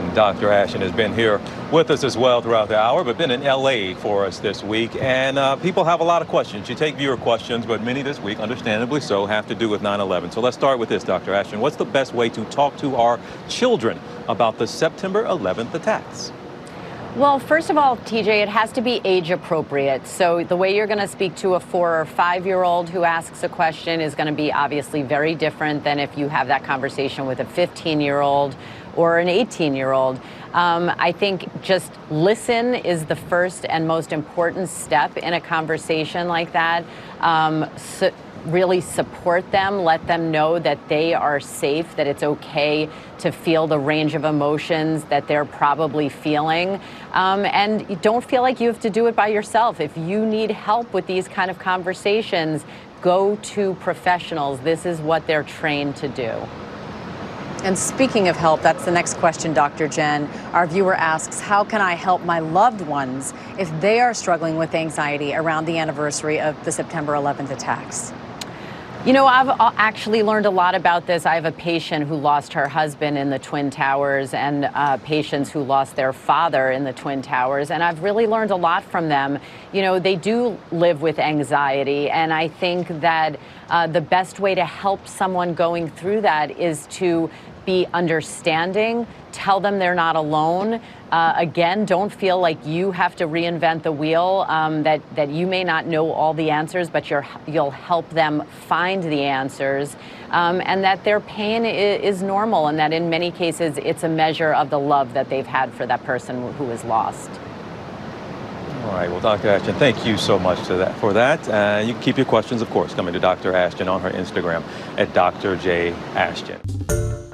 And Dr. Ashton has been here with us as well throughout the hour, but been in L.A. for us this week. And people have a lot of questions. You take viewer questions, but many this week, understandably so, have to do with 9/11. So let's start with this, Dr. Ashton. What's the best way to talk to our children about the September 11th attacks? Well, first of all, TJ, it has to be age appropriate. So the way you're going to speak to a 4 or 5-year-old who asks a question is going to be obviously very different than if you have that conversation with a 15-year-old or an 18-year-old. I think just listen is the first and most important step in a conversation like that. Really support them, let them know that they are safe, that it's okay to feel the range of emotions that they're probably feeling. And you don't feel like you have to do it by yourself. If you need help with these kind of conversations, go to professionals. This is what they're trained to do. And speaking of help, that's the next question, Dr. Jen. Our viewer asks, how can I help my loved ones if they are struggling with anxiety around the anniversary of the September 11th attacks? You know, I've actually learned a lot about this. I have a patient who lost her husband in the Twin Towers and patients who lost their father in the Twin Towers. And I've really learned a lot from them. You know, they do live with anxiety. And I think that the best way to help someone going through that is to be understanding, tell them they're not alone. Again, don't feel like you have to reinvent the wheel, that you may not know all the answers, but you'll help them find the answers, and that their pain is normal, and that in many cases it's a measure of the love that they've had for that person who is lost. All right, well, Dr. Ashton, thank you so much for that. You can keep your questions, of course, coming to Dr. Ashton on her Instagram at Dr. J. Ashton.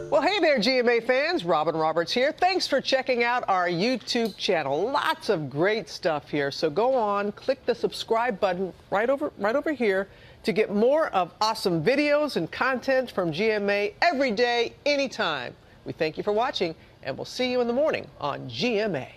Well, hey there, GMA fans. Robin Roberts here. Thanks for checking out our YouTube channel. Lots of great stuff here. So go on, click the subscribe button right over here to get more of awesome videos and content from GMA every day, anytime. We thank you for watching, and we'll see you in the morning on GMA.